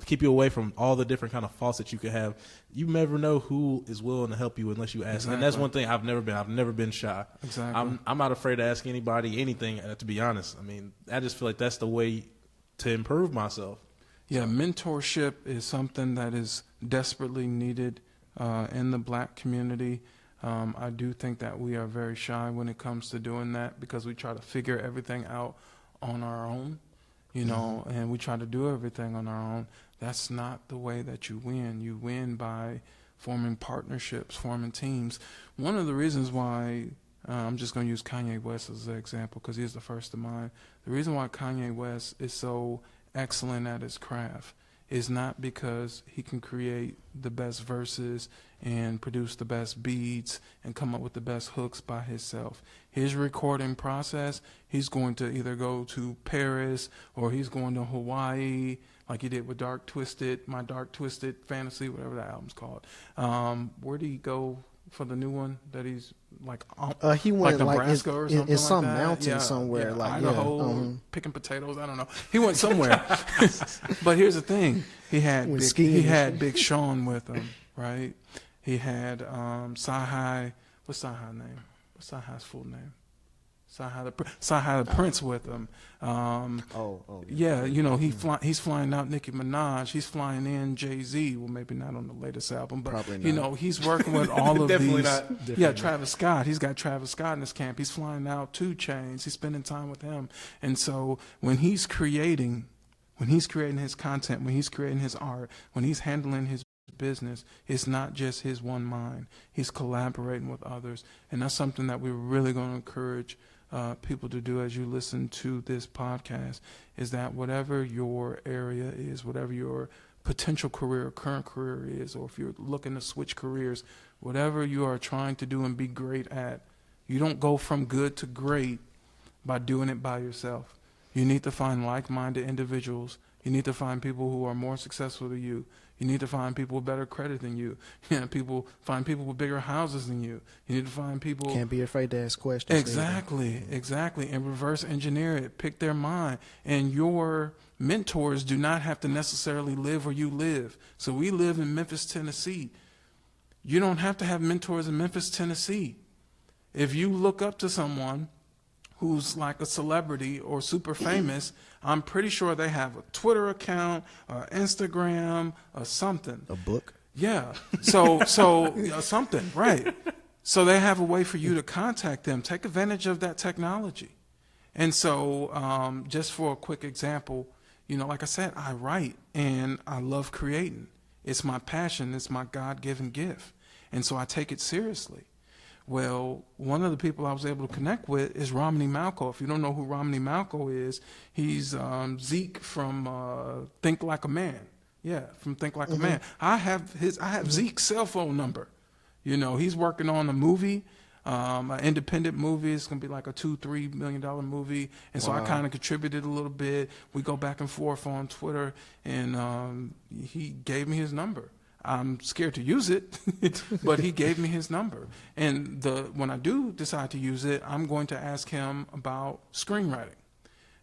keep you away from all the different kind of faults that you could have. You never know who is willing to help you unless you ask. Exactly. And that's one thing I've never been shy. Exactly. I'm not afraid to ask anybody anything, to be honest. I mean, I just feel like that's the way to improve myself. Yeah, mentorship is something that is desperately needed in the black community. I do think that we are very shy when it comes to doing that because we try to figure everything out on our own, and we try to do everything on our own. That's not the way that you win. You win by forming partnerships, forming teams. One of the reasons why I'm just going to use Kanye West as an example because he's the first of mine. The reason why Kanye West is so excellent at his craft is not because he can create the best verses and produce the best beats and come up with the best hooks by himself. His recording process, he's going to either go to Paris or he's going to Hawaii like he did with My Dark Twisted Fantasy, whatever that album's called. Where did he go for the new one that he's like he went like Nebraska or something in some like that? mountain somewhere, like Idaho, picking potatoes. I don't know. He went somewhere. But here's the thing: he had Big Sean with him, right? He had Sci-Hi. What's Sci-Hi name? What's Sci-Hi's full name? Sci-Hi the Prince with him. Yeah, he's flying out Nicki Minaj. He's flying in Jay-Z. Well, maybe not on the latest album, but probably not. He's working with all of Definitely these. not. Yeah, Travis Scott. He's got Travis Scott in his camp. He's flying out 2 Chainz. He's spending time with him. And so when he's creating his content, when he's creating his art, when he's handling his business, it's not just his one mind. He's collaborating with others, and that's something that we're really going to encourage people to do as you listen to this podcast, is that whatever your area is, whatever your potential career or current career is, or if you're looking to switch careers, whatever you are trying to do and be great at, you don't go from good to great by doing it by yourself. You need to find like-minded individuals. You need to find people who are more successful than you. You need to find people with better credit than you. Find people with bigger houses than you. You need to find people. Can't be afraid to ask questions. Exactly. And reverse engineer it. Pick their mind. And your mentors do not have to necessarily live where you live. So we live in Memphis, Tennessee. You don't have to have mentors in Memphis, Tennessee. If you look up to someone who's like a celebrity or super famous, I'm pretty sure they have a Twitter account, or Instagram, or something. A book? Yeah. So something, right. So they have a way for you to contact them. Take advantage of that technology. And so just for a quick example, like I said, I write and I love creating. It's my passion. It's my God-given gift. And so I take it seriously. Well, one of the people I was able to connect with is Romney Malco. If you don't know who Romney Malco is, he's Zeke from Think Like a Man. Yeah, from Think Like a Man. I have Zeke's cell phone number. He's working on a movie, an independent movie. It's gonna be like a $2-3 million movie, and so I kind of contributed a little bit. We go back and forth on Twitter, and he gave me his number. I'm scared to use it, but he gave me his number. And when I do decide to use it, I'm going to ask him about screenwriting,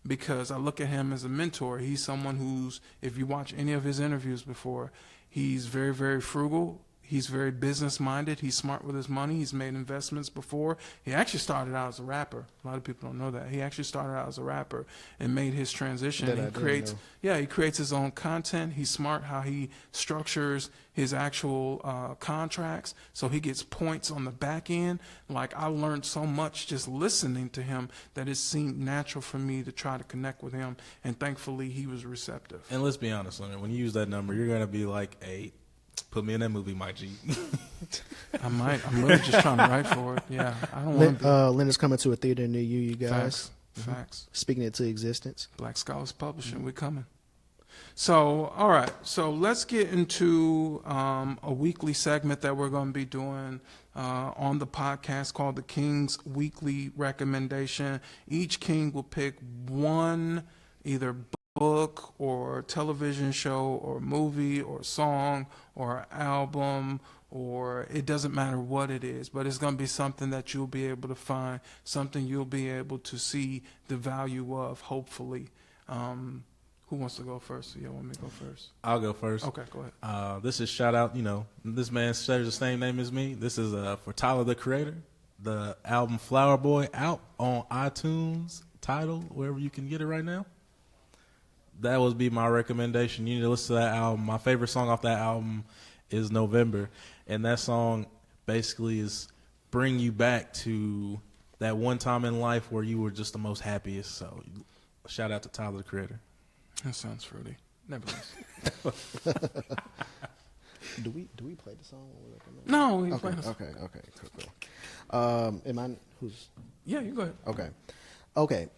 because I look at him as a mentor. He's someone who's, if you watch any of his interviews before, he's very, very frugal. He's very business-minded. He's smart with his money. He's made investments before. He actually started out as a rapper. A lot of people don't know that. He actually started out as a rapper and made his transition. He creates his own content. He's smart how he structures his actual contracts, so he gets points on the back end. Like, I learned so much just listening to him that it seemed natural for me to try to connect with him, and thankfully he was receptive. And let's be honest, Leonard, when you use that number, you're going to be like, hey, put me in that movie, my G. I might. I'm really just trying to write for it. Yeah, I don't want to. Leonard's coming to a theater near you guys. Facts. Speaking it to existence. Black Scholars Publishing, we coming. So, all right. So let's get into a weekly segment that we're going to be doing on the podcast called the King's Weekly Recommendation. Each king will pick one either book or television show or movie or song or album, or it doesn't matter what it is, but it's going to be something that you'll be able to find, something you'll be able to see the value of, hopefully. Who wants to go first? You want me to go first? I'll go first. Okay, go ahead. This is shout out, this man shares the same name as me. This is for Tyler, the Creator. The album Flower Boy out on iTunes, Tidal, wherever you can get it right now. That would be my recommendation. You need to listen to that album. My favorite song off that album is November. And that song basically is bring you back to that one time in life where you were just the most happiest. So shout out to Tyler, the Creator. That sounds fruity. Nevertheless. Do we play the song? No, we play the song. Okay, cool. Am I who's? Yeah, you go ahead. Okay.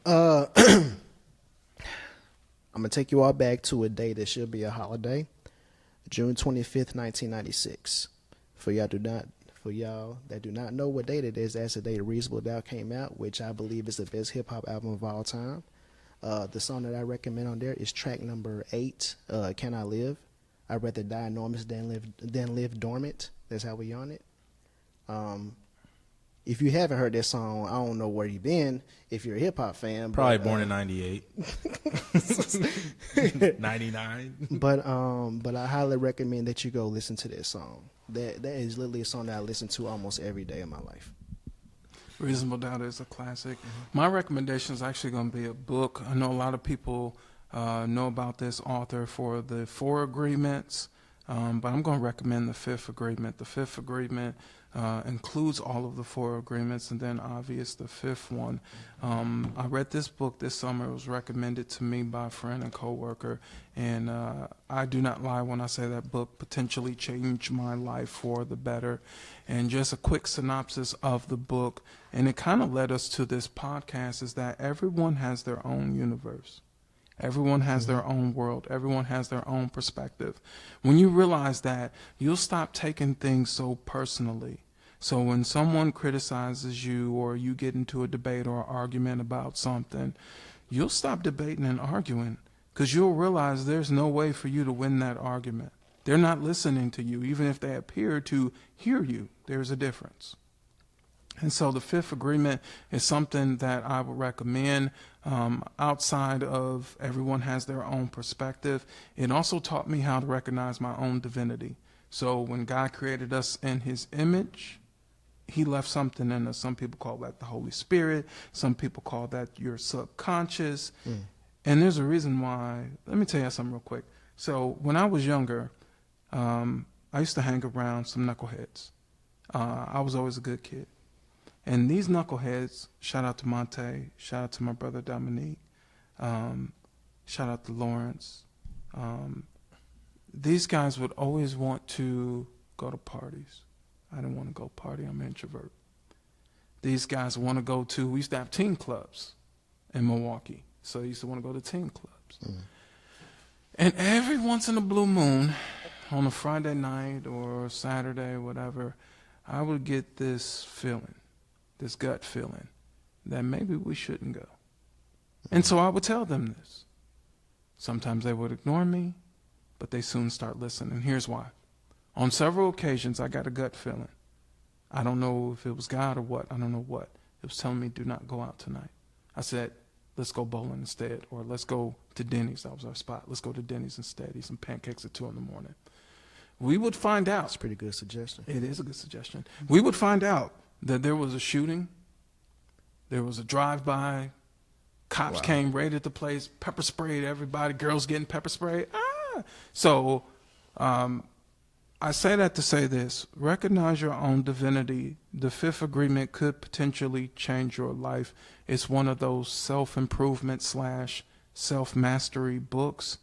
I'm gonna take you all back to a day that should be a holiday, June 25th, 1996. For y'all that do not know what date it is, that's the day Reasonable Doubt came out, which I believe is the best hip hop album of all time. The song that I recommend on there is track number 8, Can I Live? I'd rather die enormous than live dormant. That's how we on it. If you haven't heard that song, I don't know where you've been. If you're a hip hop fan, probably born in '98, 99. But I highly recommend that you go listen to that song. That is literally a song that I listen to almost every day of my life. Reasonable Doubt is a classic. My recommendation is actually going to be a book. I know a lot of people know about this author for the 4 Agreements, but I'm going to recommend the 5th Agreement. The 5th Agreement includes all of the 4 agreements, and then obvious the 5th one. I read this book this summer. It was recommended to me by a friend and coworker, and I do not lie when I say that book potentially changed my life for the better. And just a quick synopsis of the book, and it kind of led us to this podcast, is that everyone has their own universe. Everyone has their own world. Everyone has their own perspective. When you realize that, you'll stop taking things so personally. So when someone criticizes you, or you get into a debate or argument about something, you'll stop debating and arguing, because you'll realize there's no way for you to win that argument. They're not listening to you, even if they appear to hear you. There's a difference. And so the fifth agreement is something that I would recommend outside of everyone has their own perspective. It also taught me how to recognize my own divinity. So when God created us in his image, he left something in us. Some people call that the Holy Spirit. Some people call that your subconscious. And there's a reason why. Let me tell you something real quick. So when I was younger, I used to hang around some knuckleheads. I was always a good kid. And these knuckleheads, shout out to Monte, shout out to my brother Dominique, shout out to Lawrence. These guys would always want to go to parties. I didn't want to go party. I'm an introvert. These guys want to go to, we used to have teen clubs in Milwaukee. So I used to want to go to teen clubs. And every once in a blue moon, on a Friday night or Saturday, whatever, I would get this feeling, this gut feeling, that maybe we shouldn't go. And so I would tell them this. Sometimes they would ignore me, but they soon start listening. And here's why. On several occasions, I got a gut feeling. I don't know if it was God or what. I don't know what. It was telling me, do not go out tonight. I said, let's go bowling instead, or let's go to Denny's. That was our spot. Let's go to Denny's instead. Eat some pancakes at 2 in the morning. We would find out. That's a pretty good suggestion. It is a good suggestion. We would find out that there was a shooting. There was a drive-by. Cops came, raided the place, pepper sprayed everybody. Girls getting pepper sprayed. So I say that to say this. Recognize your own divinity. The fifth agreement could potentially change your life. It's one of those self-improvement / self-mastery books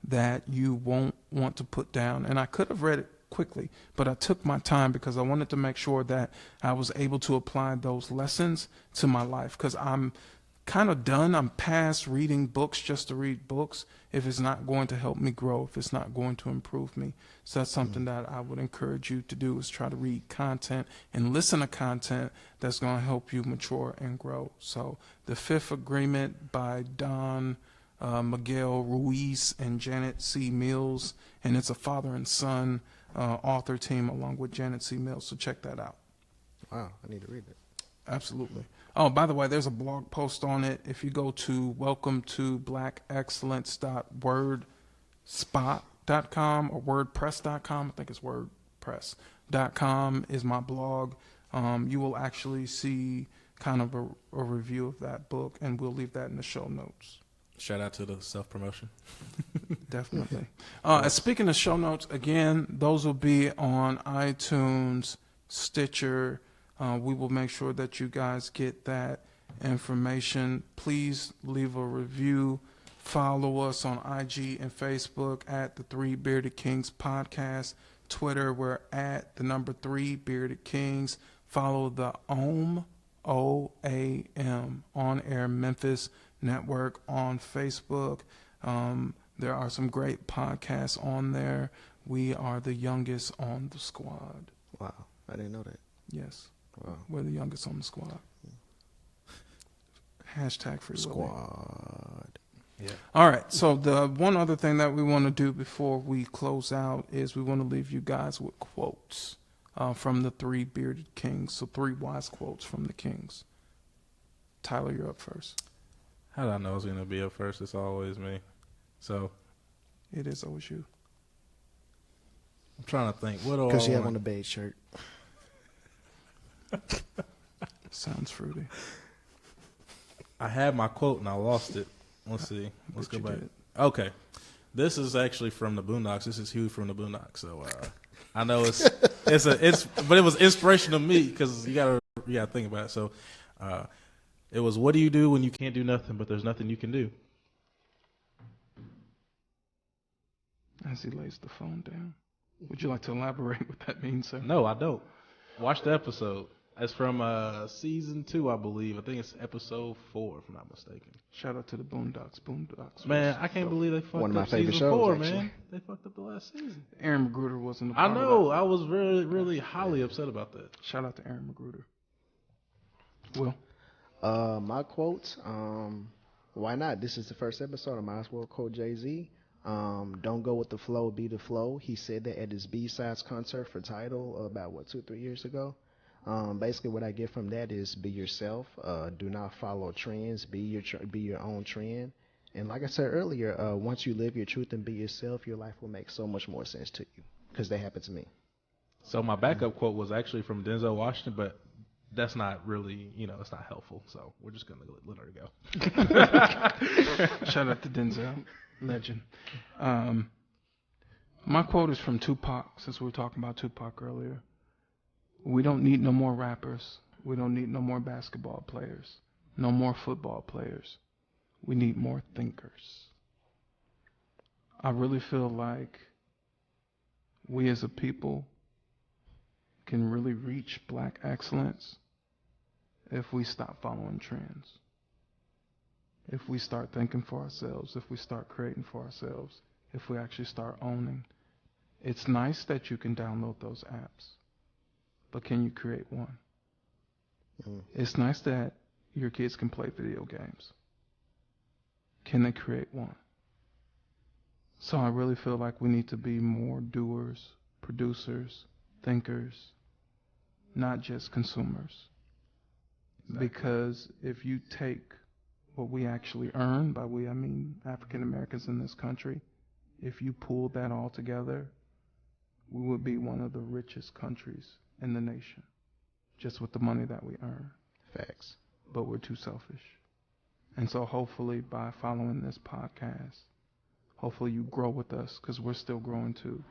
that you won't want to put down. And I could have read it quickly, but I took my time because I wanted to make sure that I was able to apply those lessons to my life, because I'm kind of done. I'm past reading books just to read books if it's not going to help me grow, if it's not going to improve me. So that's something that I would encourage you to do, is try to read content and listen to content that's going to help you mature and grow. So The Fifth Agreement by Don Miguel Ruiz and Janet C. Mills, and it's a father and son author team along with Janet C. Mills. So check that out. Wow, I need to read it. Absolutely. Oh, by the way, there's a blog post on it. If you go to welcometoblackexcellence.wordspot.com or wordpress.com, I think it's wordpress.com is my blog. You will actually see kind of a review of that book, and we'll leave that in the show notes. Shout out to the self-promotion. Definitely. Speaking of show notes, again, those will be on iTunes, Stitcher. We will make sure that you guys get that information. Please leave a review. Follow us on IG and Facebook at the Three Bearded Kings Podcast. Twitter, we're at the number 3 Bearded Kings. Follow the OAM, OAM, On Air Memphis Network on Facebook. There are some great podcasts on there. We are the youngest on the squad. Wow, I didn't know that. Yes. Wow. We're the youngest on the squad. Hashtag free squad. Yeah. All right. So the one other thing that we want to do before we close out is we want to leave you guys with quotes from the Three Bearded Kings. So 3 wise quotes from the Kings. Tyler, you're up first. How did I know I was going to be up first? It's always me. So it is always you. I'm trying to think. What do I Because you have want? on a beige shirt. Sounds fruity. I had my quote and I lost it. Let's see. Let's go you back. did. Okay. This is actually from the Boondocks. This is Huey from the Boondocks. So I know it's but it was inspirational to me because you gotta think about it. So it was, what do you do when you can't do nothing, but there's nothing you can do? As he lays the phone down. Would you like to elaborate what that means, sir? No, I don't. Watch the episode. It's from season 2, I believe. I think it's episode 4, if I'm not mistaken. Shout out to the Boondocks. Boondocks. Man, I can't believe they fucked One of my up favorite season shows, 4, actually. man. They fucked up the last season. Aaron Magruder wasn't a I part know. of that. I was really, really highly upset about that. Shout out to Aaron Magruder. Will? My quotes, why not? This is the first episode. I might as well quote Jay-Z. Don't go with the flow, be the flow. He said that at his B-Sides concert for Tidal about 2-3 years ago. Basically, what I get from that is be yourself. Do not follow trends. Be your own trend. And like I said earlier, once you live your truth and be yourself, your life will make so much more sense to you. Because that happened to me. So my backup quote was actually from Denzel Washington, but that's not really, it's not helpful. So we're just going to let her go. Shout out to Denzel, legend. My quote is from Tupac, since we were talking about Tupac earlier. We don't need no more rappers. We don't need no more basketball players. No more football players. We need more thinkers. I really feel like we as a people can really reach black excellence if we stop following trends. If we start thinking for ourselves, if we start creating for ourselves, if we actually start owning. It's nice that you can download those apps, but can you create one? It's nice that your kids can play video games. Can they create one? So I really feel like we need to be more doers, producers, thinkers, not just consumers. Exactly. Because if you take what we actually earn, by we I mean African Americans in this country, if you pulled that all together, we would be one of the richest countries in the nation, just with the money that we earn. Facts. But we're too selfish. And so hopefully by following this podcast, hopefully you grow with us, because we're still growing too.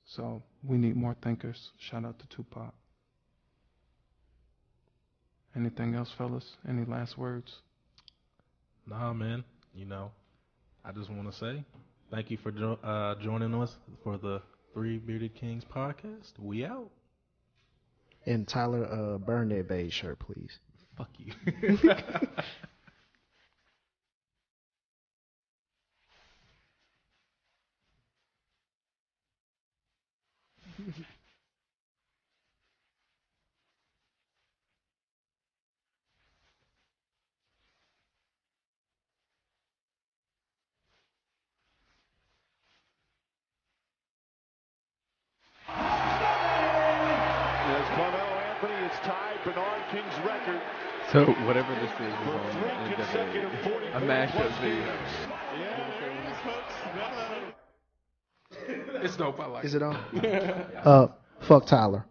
So we need more thinkers. Shout out to Tupac. Anything else, fellas? Any last words? Nah, man. I just want to say thank you for joining us for the Three Bearded Kings podcast. We out. And Tyler, burn that beige shirt, please. Fuck you. So whatever this is on a mashup video. It's dope. I like it. Is it on? Fuck Tyler.